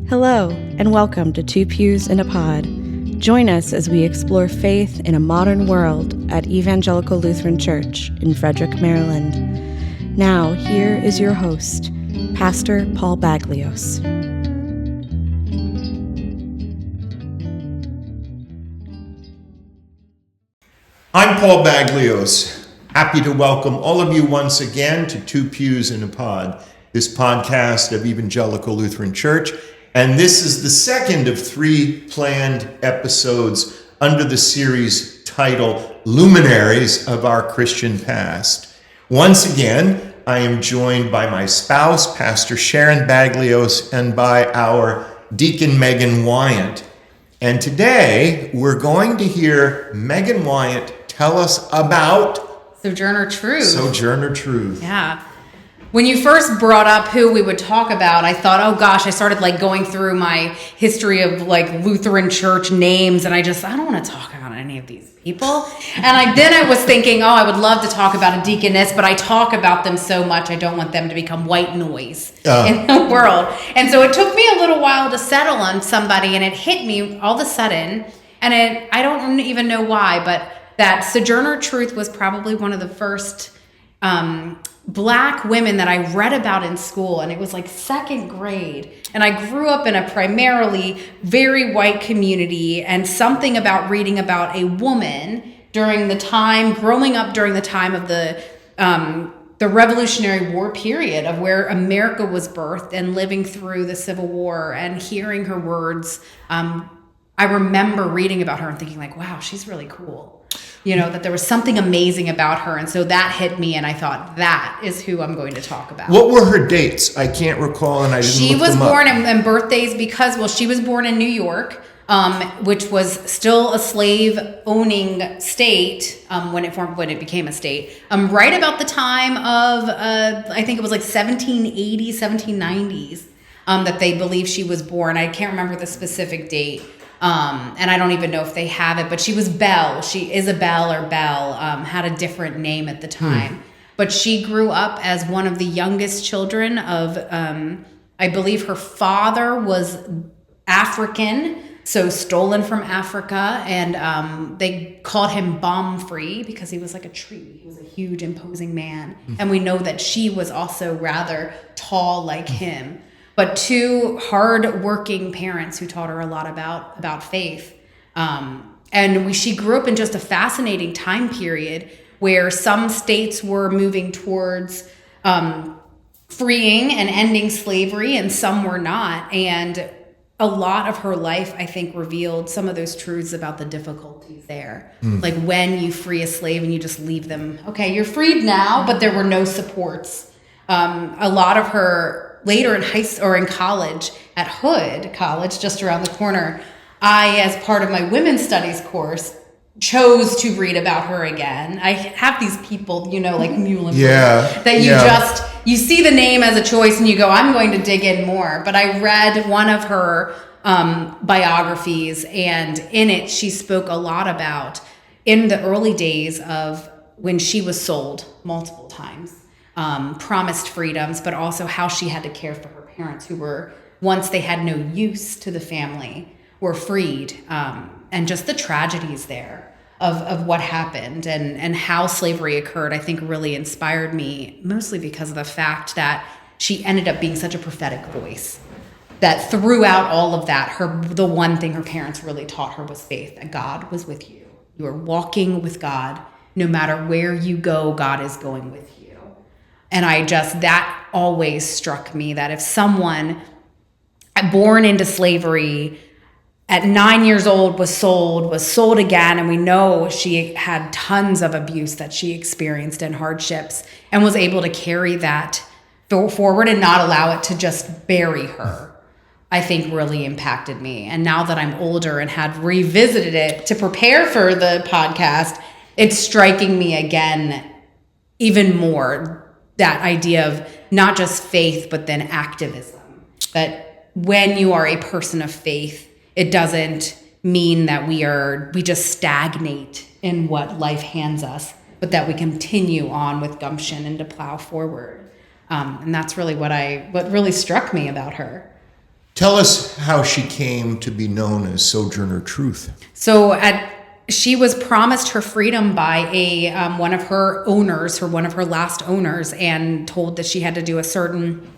Hello, and welcome to Two Pews in a Pod. Join us as we explore faith in a modern world at Evangelical Lutheran Church in Frederick, Maryland. Now, here is your host, Pastor Paul Baglios. I'm Paul Baglios, happy to welcome all of you once again to Two Pews in a Pod, this podcast of Evangelical Lutheran Church. And this is the second of three planned episodes under the series titled Luminaries of Our Christian Past. Once again, I am joined by my spouse, Pastor Sharon Baglios, and by our Deacon Megan Wyant. And today, we're going to hear Megan Wyant tell us about Sojourner Truth. Sojourner Truth. Yeah. When you first brought up who we would talk about, I thought, oh gosh, I started going through my history of Lutheran church names, and I don't want to talk about any of these people. And then I was thinking, I would love to talk about a deaconess, but I talk about them so much, I don't want them to become white noise in the world. And so it took me a little while to settle on somebody, and it hit me all of a sudden, and I don't even know why, but that Sojourner Truth was probably one of the first Black women that I read about in school, and it was second grade, and I grew up in a primarily very white community, and something about reading about a woman growing up during the time of the Revolutionary War period, of where America was birthed, and living through the Civil War and hearing her words. I remember reading about her and thinking wow, she's really cool. That there was something amazing about her. And so that hit me, and I thought, that is who I'm going to talk about. What were her dates? I can't recall, and I didn't look them up. She was born in birthdays because, she was born in New York, which was still a slave-owning state when it became a state, right about the time of, I think it was 1780s, 1790s, that they believe she was born. I can't remember the specific date. And I don't even know if they have it, but she was Belle. Isabel or Belle, had a different name at the time. But she grew up as one of the youngest children of, I believe her father was African, so stolen from Africa, and they called him bomb-free because he was like a tree. He was a huge, imposing man. And we know that she was also rather tall like him. But two hard-working parents who taught her a lot about faith. She grew up in just a fascinating time period where some states were moving towards freeing and ending slavery, and some were not. And a lot of her life, I think, revealed some of those truths about the difficulties there. When you free a slave and you just leave them, okay, you're freed now, but there were no supports. A lot of her... Later in high school or in college at Hood College, just around the corner, I, as part of my women's studies course, chose to read about her again. I have these people, like Muhlenberg, that you see the name as a choice and you go, I'm going to dig in more. But I read one of her biographies, and in it she spoke a lot about in the early days of when she was sold multiple times. Promised freedoms, but also how she had to care for her parents who were, once they had no use to the family, were freed. And just the tragedies there of what happened and how slavery occurred, I think really inspired me, mostly because of the fact that she ended up being such a prophetic voice. That throughout all of that, the one thing her parents really taught her was faith, that God was with you. You are walking with God. No matter where you go, God is going with you. And that always struck me, that if someone born into slavery at 9 years old was sold again, and we know she had tons of abuse that she experienced and hardships, and was able to carry that forward and not allow it to just bury her, I think really impacted me. And now that I'm older and had revisited it to prepare for the podcast, it's striking me again even more, that idea of not just faith, but then activism. That when you are a person of faith, it doesn't mean that we just stagnate in what life hands us, but that we continue on with gumption and to plow forward. And that's really what really struck me about her. Tell us how she came to be known as Sojourner Truth. So she was promised her freedom by one of her owners, one of her last owners, and told that she had to do a certain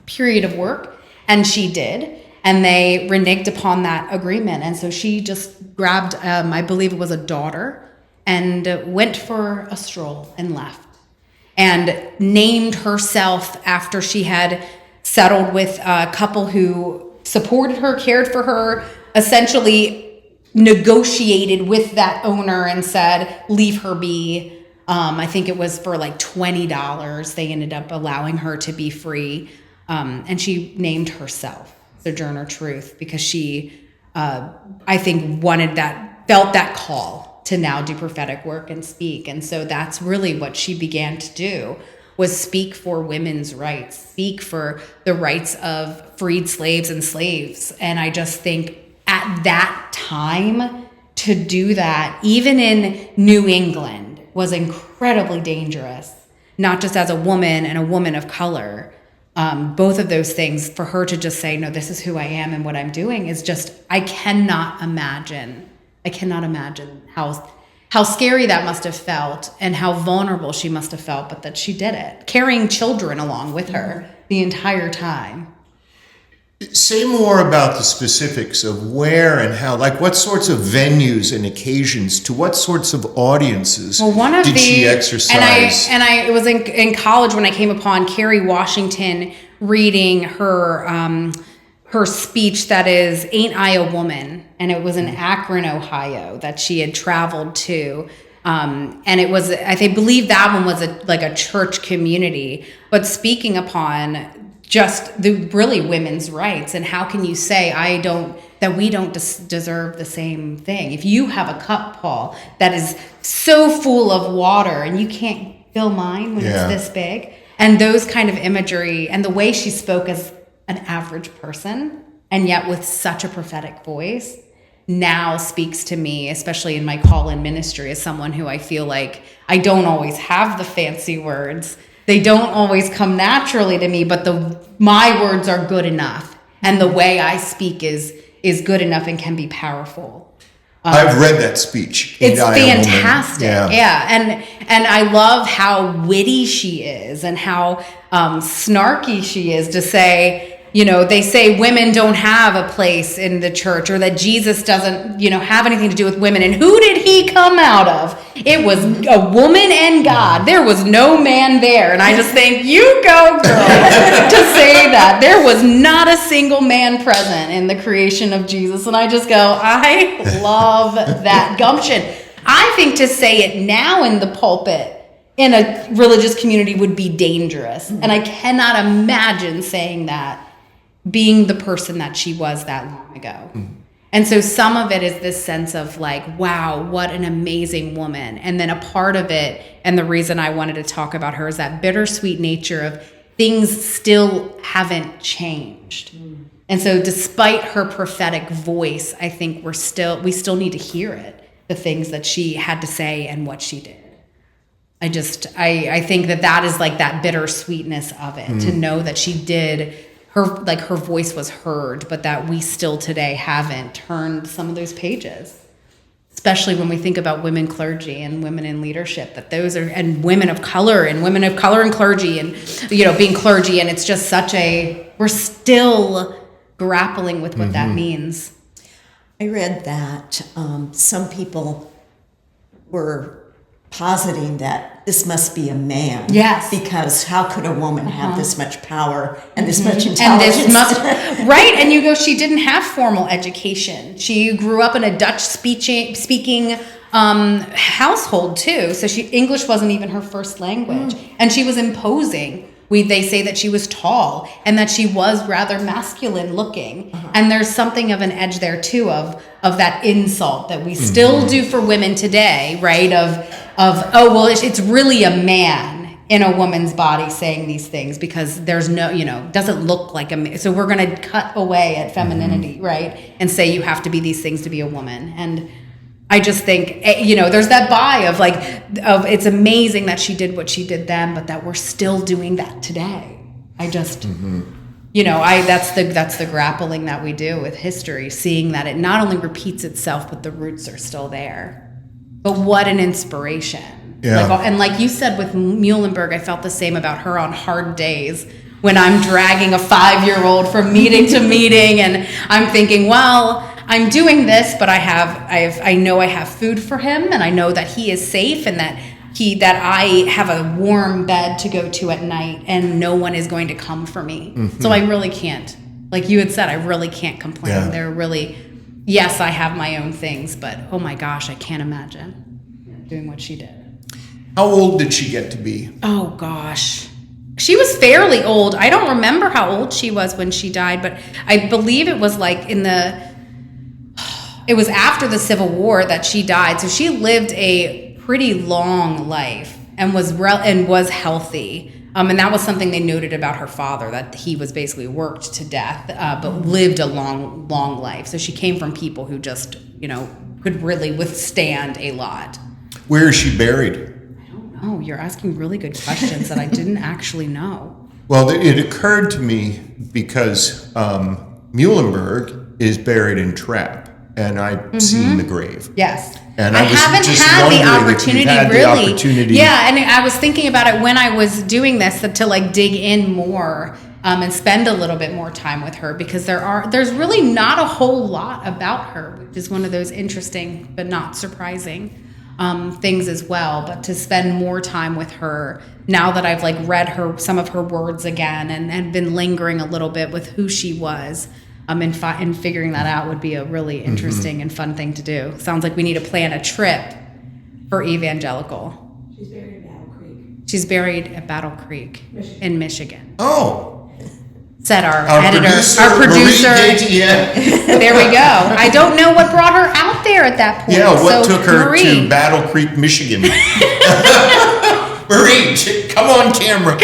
period of work, and she did. And they reneged upon that agreement. And so she just grabbed, I believe it was a daughter, and went for a stroll and left. And named herself after she had settled with a couple who supported her, cared for her, essentially negotiated with that owner and said, leave her be. I think it was for like $20. They ended up allowing her to be free. And she named herself Sojourner Truth because she, I think, felt that call to now do prophetic work and speak. And so that's really what she began to do, was speak for women's rights, speak for the rights of freed slaves and slaves. And I just think at that time to do that, even in New England, was incredibly dangerous, not just as a woman and a woman of color. Both of those things, for her to just say, no, this is who I am and what I'm doing, is just, I cannot imagine how scary that must have felt and how vulnerable she must have felt, but that she did it, carrying children along with her the entire time. Say more about the specifics of where and how, like what sorts of venues and occasions, to what sorts of audiences did she exercise? It was in college when I came upon Kerry Washington reading her speech that is "Ain't I a Woman?" and it was in Akron, Ohio, that she had traveled to. And it was, I believe that one was like a church community, but speaking upon just the really women's rights. And how can you say that we don't deserve the same thing? If you have a cup, Paul, that is so full of water and you can't fill mine when it's this big, and those kind of imagery and the way she spoke as an average person and yet with such a prophetic voice now speaks to me, especially in my call-in ministry, as someone who I feel like I don't always have the fancy words. They don't always come naturally to me, but my words are good enough, and the way I speak is good enough and can be powerful. I've read that speech. It's fantastic. Yeah. And I love how witty she is and how snarky she is to say, they say women don't have a place in the church, or that Jesus doesn't, have anything to do with women. And who did he come out of? It was a woman and God. There was no man there. And I just think, you go, girl, to say that. There was not a single man present in the creation of Jesus. And I just go, I love that gumption. I think to say it now in the pulpit in a religious community would be dangerous. And I cannot imagine saying that, being the person that she was that long ago. And so some of it is this sense of like, wow, what an amazing woman. And then a part of it, and the reason I wanted to talk about her, is that bittersweet nature of things still haven't changed. And so despite her prophetic voice, I think we still need to hear it, the things that she had to say and what she did. I think that is like that bittersweetness of it, to know that she did, her voice was heard, but that we still today haven't turned some of those pages, especially when we think about women clergy and women in leadership, that those are, and women of color and clergy and, being clergy. And it's just we're still grappling with what that means. I read that some people were positing that this must be a man. Yes. Because how could a woman have this much power and this much intelligence? And right. And you go, she didn't have formal education. She grew up in a Dutch speaking household too. So English wasn't even her first language. And she was imposing. They say that she was tall and that she was rather masculine looking. And there's something of an edge there too of that insult that we still do for women today, right? It's really a man in a woman's body saying these things because there's no, doesn't look like a man. So we're going to cut away at femininity, right? And say you have to be these things to be a woman. And I just think, there's that of it's amazing that she did what she did then, but that we're still doing that today. that's the grappling that we do with history, seeing that it not only repeats itself, but the roots are still there. But what an inspiration. Yeah. Like you said with Muhlenberg, I felt the same about her on hard days when I'm dragging a 5-year-old from meeting to meeting, and I'm thinking, well, I'm doing this, but I know I have food for him, and I know that he is safe, and that I have a warm bed to go to at night, and no one is going to come for me. Mm-hmm. So I really can't, like you had said, I really can't complain. Yeah. They're really, yes, I have my own things, but oh my gosh, I can't imagine doing what she did. How old did she get to be? Oh gosh. She was fairly old. I don't remember how old she was when she died, but I believe it was like it was after the Civil War that she died. So she lived a pretty long life and was healthy. And that was something they noted about her father, that he was basically worked to death, but lived a long, long life. So she came from people who just, could really withstand a lot. Where is she buried? Oh, you're asking really good questions that I didn't actually know. Well, it occurred to me because Muhlenberg is buried in Trapp, and I've seen the grave. Yes. And I haven't had the opportunity. Yeah, and I was thinking about it when I was doing this to like dig in more and spend a little bit more time with her, because there's really not a whole lot about her, which is one of those interesting but not surprising things as well. But to spend more time with her now that I've like read some of her words again and been lingering a little bit with who she was, and figuring that out would be a really interesting and fun thing to do. Sounds like we need to plan a trip for Evangelical. She's buried at Battle Creek. She's buried at Battle Creek in Michigan. Oh. Said our editor, our producer. There we go. I don't know what brought her out there at that point. Yeah, what took her to Battle Creek, Michigan? Marie, come on camera.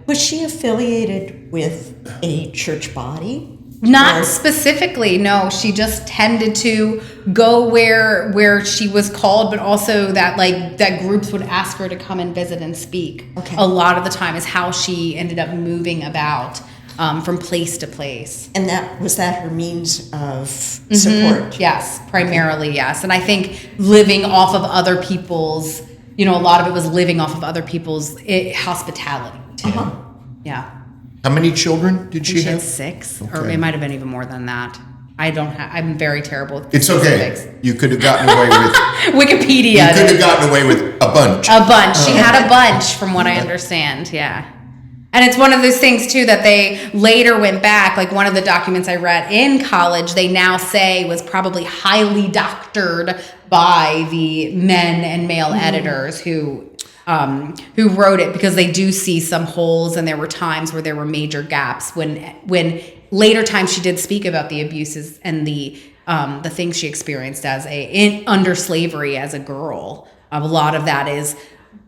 Was she affiliated with a church body? Not specifically, no. She just tended to go where she was called, but also that groups would ask her to come and visit and speak. Okay. A lot of the time is how she ended up moving about from place to place. And was that her means of support? Yes, primarily, yes. And I think living off of other people's, a lot of it was living off of other people's hospitality too. Uh-huh. Yeah. How many children did she have? She had 6, or it might have been even more than that. I'm very terrible with It's specifics. Okay. You could have gotten away with Wikipedia. You could have gotten away with a bunch. A bunch. She had a bunch, from what I understand. Yeah. And it's one of those things too that they later went back. Like one of the documents I read in college, they now say was probably highly doctored by the men and male editors who wrote it, because they do see some holes, and there were times where there were major gaps when later times she did speak about the abuses and the things she experienced under slavery as a girl. A lot of that is,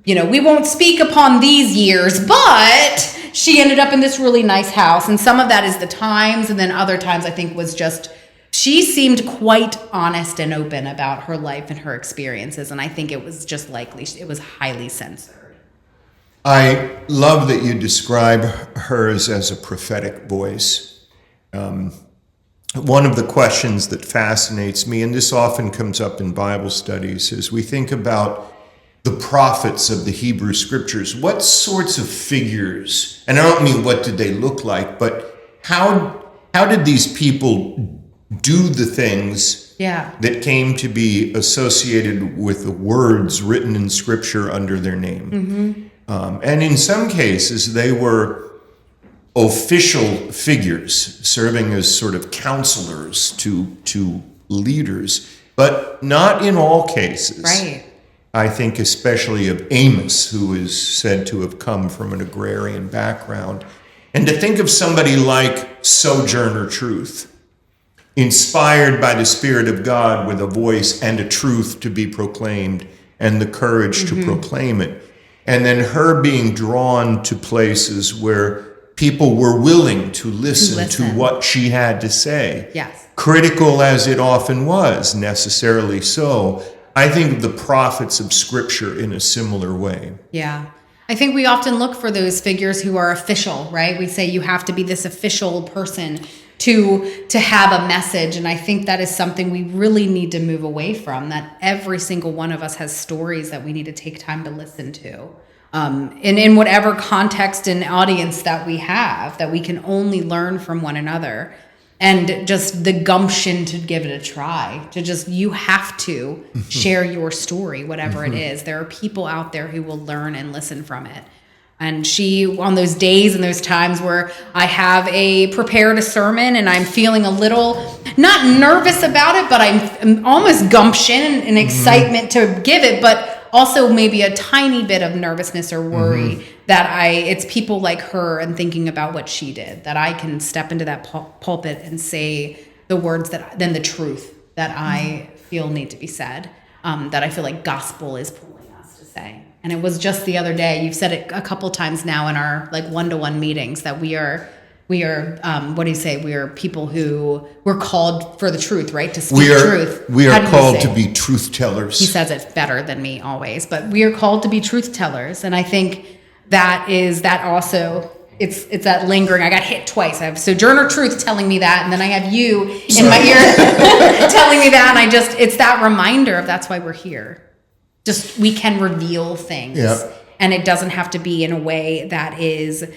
we won't speak upon these years, but she ended up in this really nice house, and some of that is the times, and then other times I think was just she seemed quite honest and open about her life and her experiences, and I think it was just likely it was highly censored. I love that you describe hers as a prophetic voice. One of the questions that fascinates me, and this often comes up in Bible studies, is we think about the prophets of the Hebrew Scriptures. What sorts of figures, and I don't mean what did they look like, but how did these people do the things that came to be associated with the words written in Scripture under their name? And in some cases, they were official figures serving as sort of counselors to leaders, but not in all cases. Right. I think especially of Amos, who is said to have come from an agrarian background. And to think of somebody like Sojourner Truth, inspired by the Spirit of God with a voice and a truth to be proclaimed and the courage to proclaim it. And then her being drawn to places where people were willing to listen to what she had to say. Yes. Critical as it often was, necessarily so. I think of the prophets of Scripture in a similar way. Yeah. I think we often look for those figures who are official, right? We say you have to be this official person to have a message. And I think that is something we really need to move away from, that every single one of us has stories that we need to take time to listen to. And in whatever context and audience that we have, that we can only learn from one another. And just the gumption to give it a try, to just, you have to share your story, whatever it is. There are people out there who will learn and listen from it. And she, on those days and those times where I have prepared a sermon and I'm feeling a little, not nervous about it, but I'm almost gumption and excitement to give it, but also maybe a tiny bit of nervousness or worry that it's people like her and thinking about what she did, that I can step into that pulpit and say the words then the truth that I feel need to be said, that I feel like gospel is pulling us to say. And it was just the other day, you've said it a couple times now in our like one-to-one meetings, that we are what do you say? We are people who we're called for the truth, right? To speak truth. We are called to be truth tellers. He says it better than me always, but we are called to be truth tellers. And I think that also, it's that lingering. I got hit twice. I have Sojourner Truth telling me that, and then I have you in my ear telling me that. And it's that reminder of that's why we're here. Just, we can reveal things. Yep. And it doesn't have to be in a way that is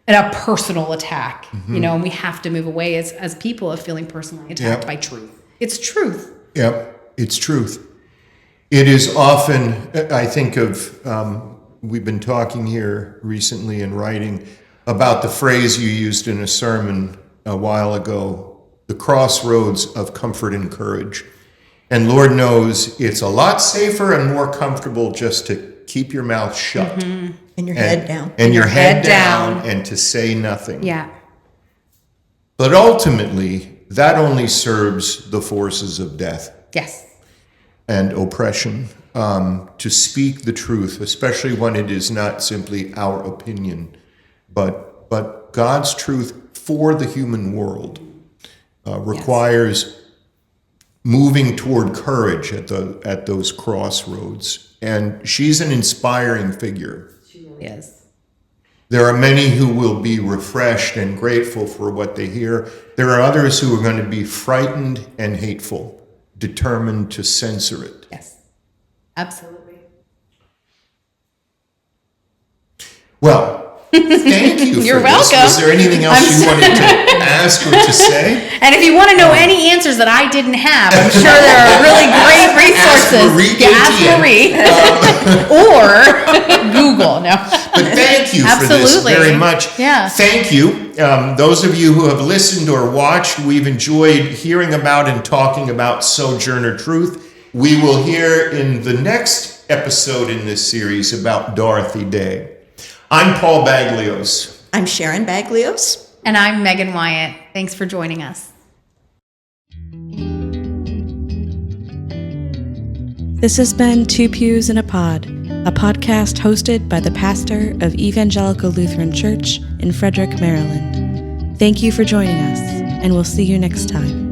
a personal attack, and we have to move away as people of feeling personally attacked by truth. It's truth. Yep, it's truth. It is often, I think of, we've been talking here recently in writing about the phrase you used in a sermon a while ago, the crossroads of comfort and courage. And Lord knows it's a lot safer and more comfortable just to keep your mouth shut. And your head down. And your head down and to say nothing. Yeah. But ultimately, that only serves the forces of death. Yes. And oppression. To speak the truth, especially when it is not simply our opinion, but God's truth for the human world, requires moving toward courage at those crossroads. And she's an inspiring figure. She really is. There are many who will be refreshed and grateful for what they hear. There are others who are going to be frightened and hateful, determined to censor it. Yes, absolutely. Well, thank you for You're this. welcome. Was there anything else you wanted to ask or to say? And if you want to know any answers that I didn't have, I'm sure there are really great resources. Ask Marie. Or Google. No. But thank you for this very much. Yeah. Thank you. Those of you who have listened or watched, we've enjoyed hearing about and talking about Sojourner Truth. We will hear in the next episode in this series about Dorothy Day. I'm Paul Baglios. I'm Sharon Baglios. And I'm Megan Wyatt. Thanks for joining us. This has been Two Pews in a Pod, a podcast hosted by the pastor of Evangelical Lutheran Church in Frederick, Maryland. Thank you for joining us, and we'll see you next time.